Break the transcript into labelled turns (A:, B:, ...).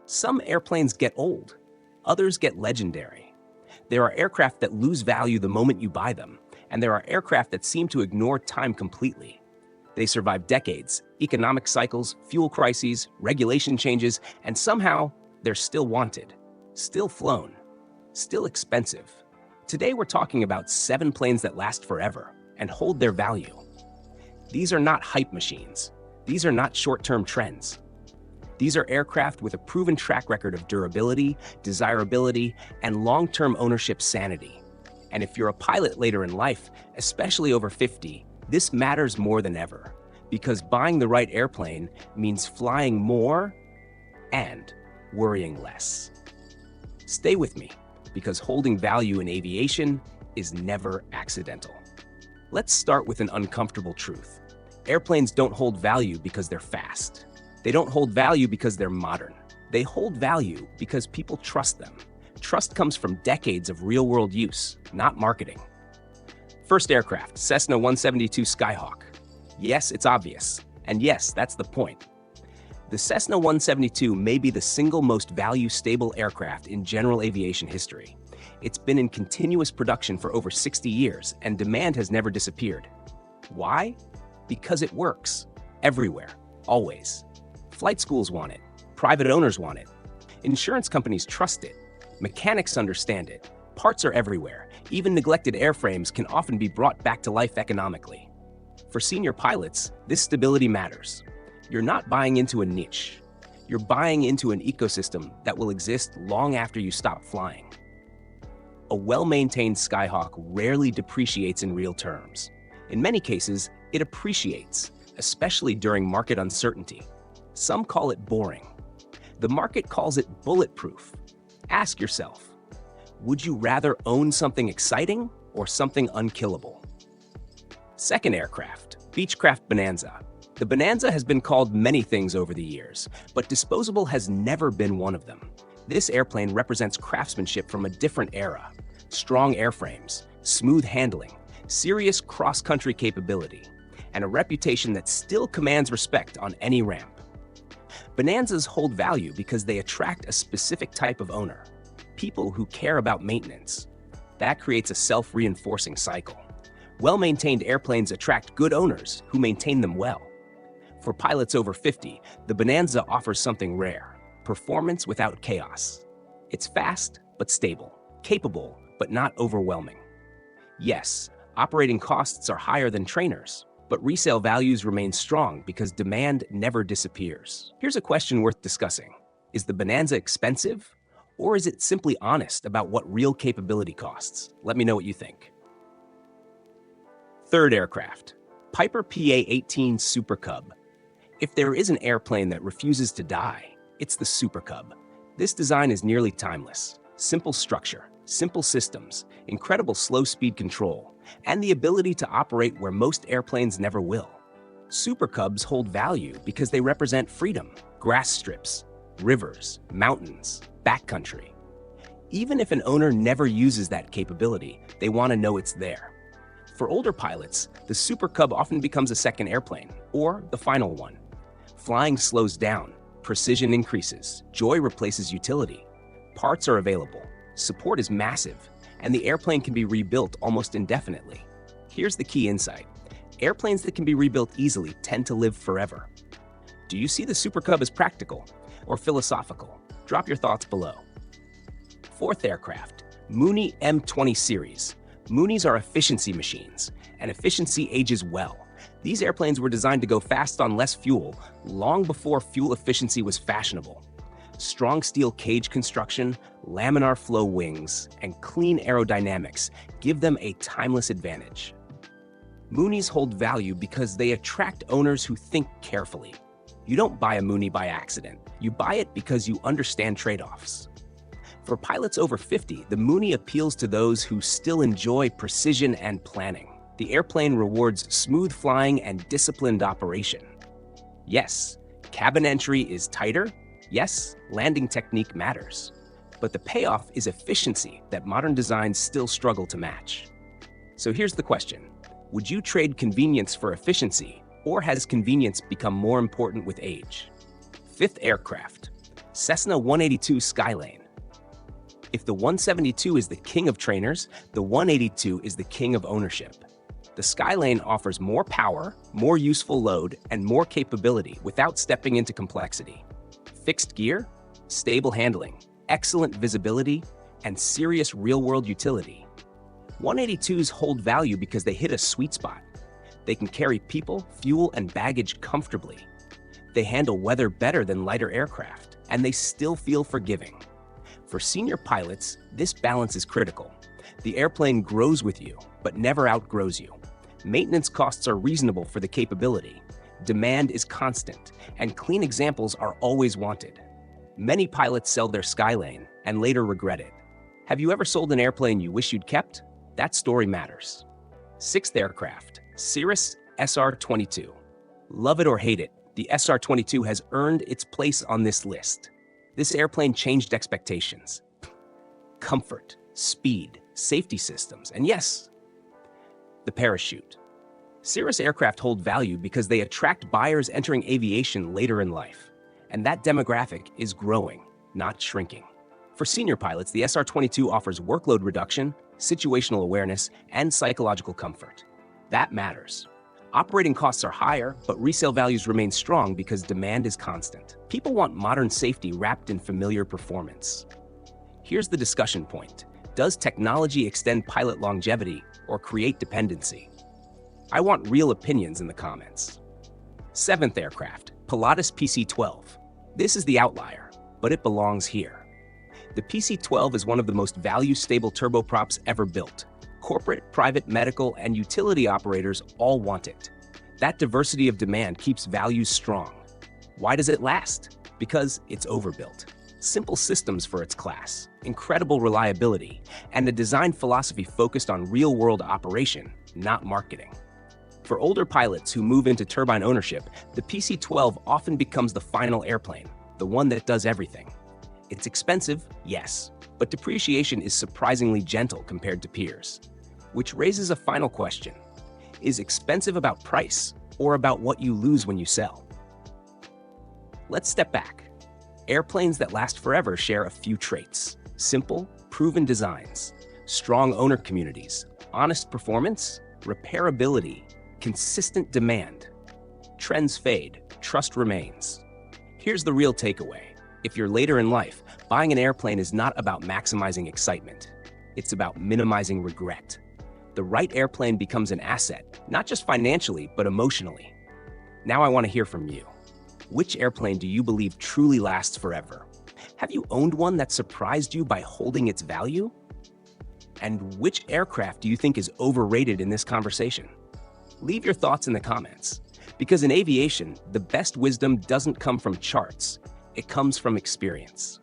A: Some airplanes get old, others get legendary. There are aircraft that lose value the moment you buy them, and there are aircraft that seem to ignore time completely. They survive decades, economic cycles, fuel crises, regulation changes, and somehow they're still wanted, still flown, still expensive. Today we're talking about 7 planes that last forever and hold their value. These are not hype machines. These are not short-term trends. These are aircraft with a proven track record of durability, desirability, and long-term ownership sanity. And if you're a pilot later in life, especially over 50, this matters more than ever, because buying the right airplane means flying more and worrying less. Stay with me, because holding value in aviation is never accidental. Let's start with an uncomfortable truth. Airplanes don't hold value because they're fast. They don't hold value because they're modern. They hold value because people trust them. Trust comes from decades of real-world use, not marketing. First aircraft, Cessna 172 Skyhawk. Yes, it's obvious. And yes, that's the point. The Cessna 172 may be the single most value-stable aircraft in general aviation history. It's been in continuous production for over 60 years, and demand has never disappeared. Why? Because it works. Everywhere. Always. Flight schools want it. Private owners want it. Insurance companies trust it. Mechanics understand it. Parts are everywhere. Even neglected airframes can often be brought back to life economically. For senior pilots, this stability matters. You're not buying into a niche. You're buying into an ecosystem that will exist long after you stop flying. A well-maintained Skyhawk rarely depreciates in real terms. In many cases, it appreciates, especially during market uncertainty. Some call it boring. The market calls it bulletproof. Ask yourself, would you rather own something exciting or something unkillable? Second aircraft, Beechcraft Bonanza. The Bonanza has been called many things over the years, but disposable has never been one of them. This airplane represents craftsmanship from a different era. Strong airframes, smooth handling, serious cross-country capability, and a reputation that still commands respect on any ramp. Bonanzas hold value because they attract a specific type of owner, people who care about maintenance. That creates a self-reinforcing cycle. Well-maintained airplanes attract good owners who maintain them well. For pilots over 50, the Bonanza offers something rare: performance without chaos. It's fast but stable, capable but not overwhelming. Yes, operating costs are higher than trainers, but resale values remain strong because demand never disappears. Here's a question worth discussing. Is the Bonanza expensive, or is it simply honest about what real capability costs? Let me know what you think. Third aircraft, Piper PA-18 Super Cub. If there is an airplane that refuses to die, it's the Super Cub. This design is nearly timeless. Simple structure, simple systems, incredible slow-speed control, and the ability to operate where most airplanes never will. Super Cubs hold value because they represent freedom, grass strips, rivers, mountains, backcountry. Even if an owner never uses that capability, they want to know it's there. For older pilots, the Super Cub often becomes a second airplane, or the final one. Flying slows down, precision increases, joy replaces utility. Parts are available, support is massive, and the airplane can be rebuilt almost indefinitely. Here's the key insight. Airplanes that can be rebuilt easily tend to live forever. Do you see the Super Cub as practical or philosophical? Drop your thoughts below. Fourth aircraft, Mooney M20 series. Moonies are efficiency machines, and efficiency ages well. These airplanes were designed to go fast on less fuel long before fuel efficiency was fashionable. Strong steel cage construction, laminar flow wings, and clean aerodynamics give them a timeless advantage. Moonies hold value because they attract owners who think carefully. You don't buy a Mooney by accident. You buy it because you understand trade-offs. For pilots over 50, the Mooney appeals to those who still enjoy precision and planning. The airplane rewards smooth flying and disciplined operation. Yes, cabin entry is tighter. Yes, landing technique matters. But the payoff is efficiency that modern designs still struggle to match. So here's the question. Would you trade convenience for efficiency, or has convenience become more important with age? Fifth aircraft, Cessna 182 Skylane. If the 172 is the king of trainers, the 182 is the king of ownership. The Skylane offers more power, more useful load, and more capability without stepping into complexity. Fixed gear, stable handling, excellent visibility, and serious real-world utility. 182s hold value because they hit a sweet spot. They can carry people, fuel, and baggage comfortably. They handle weather better than lighter aircraft, and they still feel forgiving. For senior pilots, this balance is critical. The airplane grows with you, but never outgrows you. Maintenance costs are reasonable for the capability. Demand is constant, and clean examples are always wanted. Many pilots sell their Skylane and later regret it. Have you ever sold an airplane you wish you'd kept? That story matters. Sixth aircraft, Cirrus SR-22. Love it or hate it, the SR-22 has earned its place on this list. This airplane changed expectations. Comfort, speed, safety systems, and yes, the parachute. Cirrus aircraft hold value because they attract buyers entering aviation later in life. And that demographic is growing, not shrinking. For senior pilots, the SR-22 offers workload reduction, situational awareness, and psychological comfort. That matters. Operating costs are higher, but resale values remain strong because demand is constant. People want modern safety wrapped in familiar performance. Here's the discussion point. Does technology extend pilot longevity or create dependency? I want real opinions in the comments. Seventh aircraft, Pilatus PC-12. This is the outlier, but it belongs here. The PC-12 is one of the most value-stable turboprops ever built. Corporate, private, medical, and utility operators all want it. That diversity of demand keeps values strong. Why does it last? Because it's overbuilt. Simple systems for its class, incredible reliability, and a design philosophy focused on real-world operation, not marketing. For older pilots who move into turbine ownership, the PC-12 often becomes the final airplane, the one that does everything. It's expensive, yes, but depreciation is surprisingly gentle compared to peers. Which raises a final question. Is expensive about price or about what you lose when you sell? Let's step back. Airplanes that last forever share a few traits. Simple, proven designs, strong owner communities, honest performance, repairability, consistent demand. Trends fade, trust remains. Here's the real takeaway. If you're later in life, buying an airplane is not about maximizing excitement. It's about minimizing regret. The right airplane becomes an asset, not just financially, but emotionally. Now I want to hear from you. Which airplane do you believe truly lasts forever? Have you owned one that surprised you by holding its value? And which aircraft do you think is overrated in this conversation? Leave your thoughts in the comments, because in aviation, the best wisdom doesn't come from charts, it comes from experience.